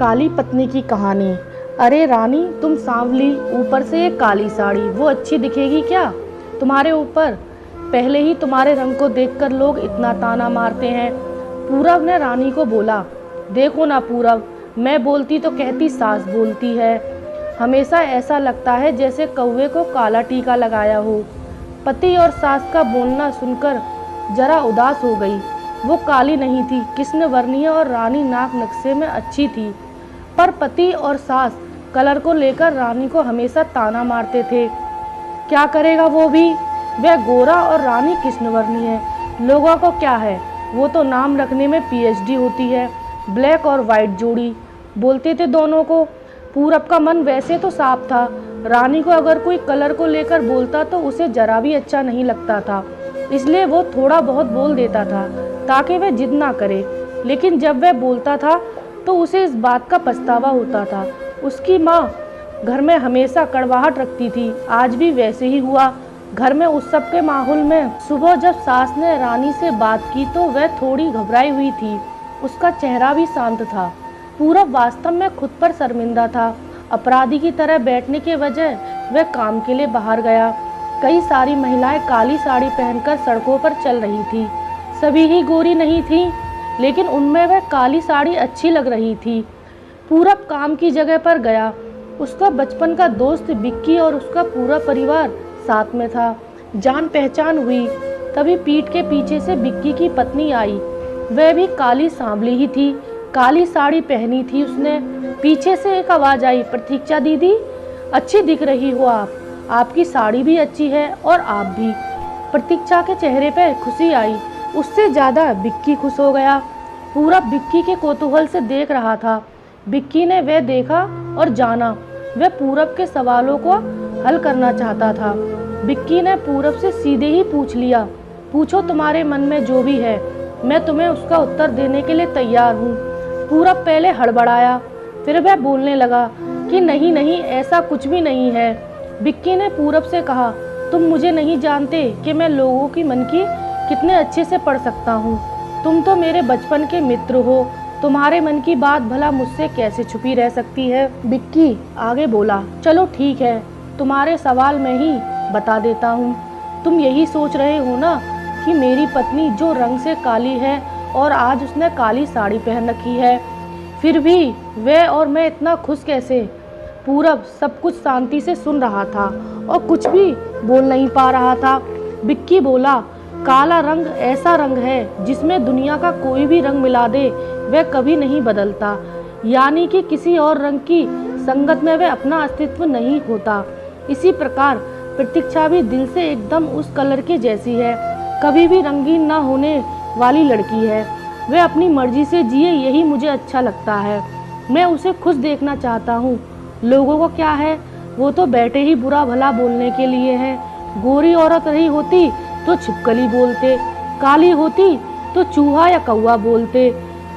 काली पत्नी की कहानी। अरे रानी, तुम सांवली, ऊपर से एक काली साड़ी, वो अच्छी दिखेगी क्या तुम्हारे ऊपर? पहले ही तुम्हारे रंग को देखकर लोग इतना ताना मारते हैं। पूरब ने रानी को बोला, देखो ना पूरब, मैं बोलती तो कहती सास बोलती है। हमेशा ऐसा लगता है जैसे कौवे को काला टीका लगाया हो। पति और सास का बोलना सुनकर जरा उदास हो गई। वो काली नहीं थी, कृष्णवर्णीय और रानी नाक नक्शे में अच्छी थी, पर पति और सास कलर को लेकर रानी को हमेशा ताना मारते थे। क्या करेगा वो भी, वह गोरा और रानी कृष्णवर्णीय है। लोगों को क्या है, वो तो नाम रखने में पीएचडी होती है। ब्लैक और वाइट जोड़ी बोलते थे दोनों को। पूरब का मन वैसे तो साफ था, रानी को अगर कोई कलर को लेकर बोलता तो उसे जरा भी अच्छा नहीं लगता था, इसलिए वो थोड़ा बहुत बोल देता था ताकि वह जिद ना करे। लेकिन जब वह बोलता था तो उसे इस बात का पछतावा होता था। उसकी माँ घर में हमेशा कड़वाहट रखती थी, आज भी वैसे ही हुआ। घर में उत्सव के माहौल में सुबह जब सास ने रानी से बात की तो वह थोड़ी घबराई हुई थी। उसका चेहरा भी शांत था। पूरब वास्तव में खुद पर शर्मिंदा था। अपराधी की तरह बैठने के वजह वह काम के लिए बाहर गया। कई सारी महिलाएं काली साड़ी पहनकर सड़कों पर चल रही थी। सभी ही गोरी नहीं थी, लेकिन उनमें वह काली साड़ी अच्छी लग रही थी। पूरब काम की जगह पर गया। उसका बचपन का दोस्त बिक्की और उसका पूरा परिवार साथ में था। जान पहचान हुई। तभी पीठ के पीछे से बिक्की की पत्नी आई। वह भी काली सांवली ही थी, काली साड़ी पहनी थी उसने। पीछे से एक आवाज़ आई, प्रतीक्षा दीदी, अच्छी दिख रही हो आप, आपकी साड़ी भी अच्छी है और आप भी। प्रतीक्षा के चेहरे पर खुशी आई, उससे ज़्यादा बिक्की खुश हो गया। पूरा बिक्की के कौतूहल से देख रहा था। बिक्की ने वह देखा और जाना वह पूरब के सवालों को हल करना चाहता था। बिक्की ने पूरब से सीधे ही पूछ लिया, पूछो तुम्हारे मन में जो भी है, मैं तुम्हें उसका उत्तर देने के लिए तैयार हूँ। पूरब पहले हड़बड़ाया, फिर वह बोलने लगा कि नहीं नहीं, ऐसा कुछ भी नहीं है। बिक्की ने पूरब से कहा, तुम मुझे नहीं जानते कि मैं लोगों की मन की कितने अच्छे से पढ़ सकता हूँ। तुम तो मेरे बचपन के मित्र हो, तुम्हारे मन की बात भला मुझसे कैसे छुपी रह सकती है। बिक्की आगे बोला, चलो ठीक है, तुम्हारे सवाल में ही बता देता हूँ। तुम यही सोच रहे हो ना कि मेरी पत्नी जो रंग से काली है और आज उसने काली साड़ी पहन रखी है, फिर भी वह और मैं इतना खुश कैसे? पूरब सब कुछ शांति से सुन रहा था और कुछ भी बोल नहीं पा रहा था। बिक्की बोला, काला रंग ऐसा रंग है जिसमें दुनिया का कोई भी रंग मिला दे वह कभी नहीं बदलता, यानी कि किसी और रंग की संगत में वह अपना अस्तित्व नहीं होता। इसी प्रकार प्रतीक्षा भी दिल से एकदम उस कलर की जैसी है, कभी भी रंगीन ना होने वाली लड़की है। वह अपनी मर्जी से जिए, यही मुझे अच्छा लगता है। मैं उसे खुश देखना चाहता हूँ। लोगों को क्या है, वो तो बैठे ही बुरा भला बोलने के लिए है। गोरी औरत नहीं होती तो छिपकली बोलते, काली होती तो चूहा या कौवा बोलते,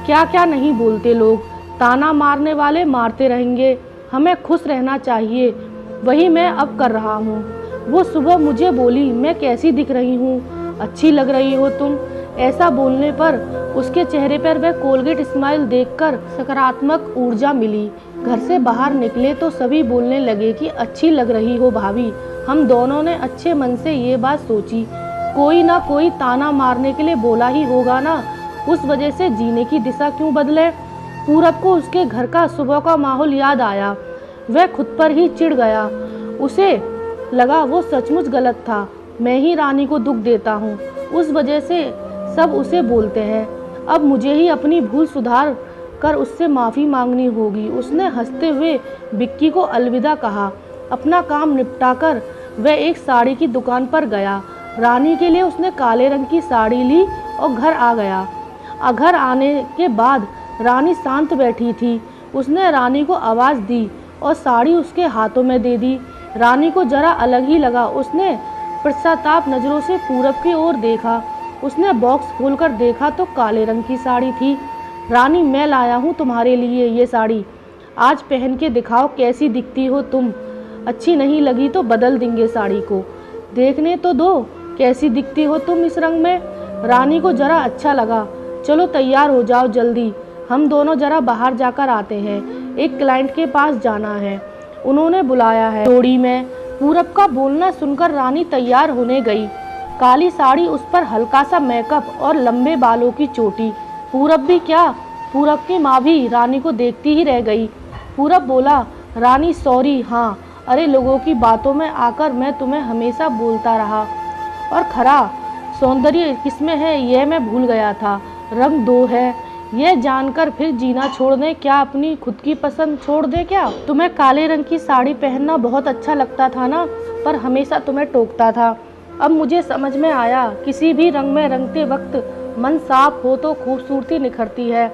क्या क्या नहीं बोलते लोग। ताना मारने वाले मारते रहेंगे, हमें खुश रहना चाहिए, वही मैं अब कर रहा हूँ। वो सुबह मुझे बोली, मैं कैसी दिख रही हूँ, अच्छी लग रही हो तुम। ऐसा बोलने पर उसके चेहरे पर वह कोलगेट स्माइल देखकर सकारात्मक ऊर्जा मिली। घर से बाहर निकले तो सभी बोलने लगे कि अच्छी लग रही हो भाभी। हम दोनों ने अच्छे मन से ये बात सोची, कोई ना कोई ताना मारने के लिए बोला ही होगा ना, उस वजह से जीने की दिशा क्यों बदले। पूरब को उसके घर का सुबह का माहौल याद आया। वह खुद पर ही चिढ़ गया। उसे लगा वो सचमुच गलत था, मैं ही रानी को दुख देता हूँ, उस वजह से सब उसे बोलते हैं। अब मुझे ही अपनी भूल सुधार कर उससे माफ़ी मांगनी होगी। उसने हंसते हुए बिक्की को अलविदा कहा। अपना काम निपटाकर वह एक साड़ी की दुकान पर गया। रानी के लिए उसने काले रंग की साड़ी ली और घर आ गया। घर आने के बाद रानी शांत बैठी थी। उसने रानी को आवाज़ दी और साड़ी उसके हाथों में दे दी। रानी को जरा अलग ही लगा। उसने पश्चाताप नज़रों से पूरब की ओर देखा। उसने बॉक्स खोलकर देखा तो काले रंग की साड़ी थी। रानी, मैं लाया हूँ तुम्हारे लिए ये साड़ी, आज पहन के दिखाओ कैसी दिखती हो तुम। अच्छी नहीं लगी तो बदल देंगे साड़ी को, देखने तो दो कैसी दिखती हो तुम इस रंग में। रानी को जरा अच्छा लगा। चलो तैयार हो जाओ जल्दी, हम दोनों जरा बाहर जाकर आते हैं, एक क्लाइंट के पास जाना है, उन्होंने बुलाया है। जोड़ी में पूरब का बोलना सुनकर रानी तैयार होने गई। काली साड़ी, उस पर हल्का सा मेकअप और लंबे बालों की चोटी। पूरब भी क्या, पूरब की माँ भी रानी को देखती ही रह गई। पूरब बोला, रानी सॉरी, हाँ, अरे लोगों की बातों में आकर मैं तुम्हें हमेशा बोलता रहा, और खरा सौंदर्य किसमें है यह मैं भूल गया था। रंग दो है यह जानकर फिर जीना छोड़ दें क्या, अपनी खुद की पसंद छोड़ दें क्या। तुम्हें काले रंग की साड़ी पहनना बहुत अच्छा लगता था ना, पर हमेशा तुम्हें टोकता था। अब मुझे समझ में आया, किसी भी रंग में रंगते वक्त मन साफ हो तो खूबसूरती निखरती है।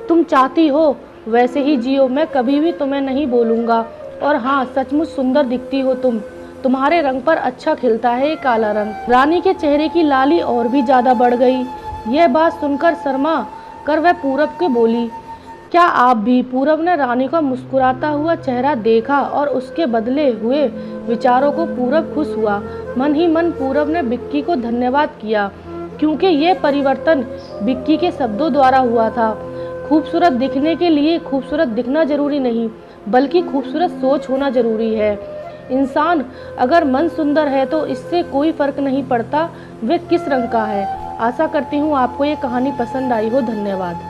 तुम चाहती हो वैसे ही जियो, मैं कभी भी तुम्हें नहीं बोलूँगा। और हाँ, सचमुच सुंदर दिखती हो तुम, तुम्हारे रंग पर अच्छा खिलता है ये काला रंग। रानी के चेहरे की लाली और भी ज़्यादा बढ़ गई। यह बात सुनकर शर्मा कर वह पूरब के बोली, क्या आप भी। पूरब ने रानी का मुस्कुराता हुआ चेहरा देखा और उसके बदले हुए विचारों को पूरब खुश हुआ। मन ही मन पूरब ने विक्की को धन्यवाद किया, क्योंकि ये परिवर्तन विक्की के शब्दों द्वारा हुआ था। खूबसूरत दिखने के लिए खूबसूरत दिखना जरूरी नहीं, बल्कि खूबसूरत सोच होना जरूरी है। इंसान अगर मन सुंदर है तो इससे कोई फर्क नहीं पड़ता वह किस रंग का है। आशा करती हूँ आपको ये कहानी पसंद आई हो। धन्यवाद।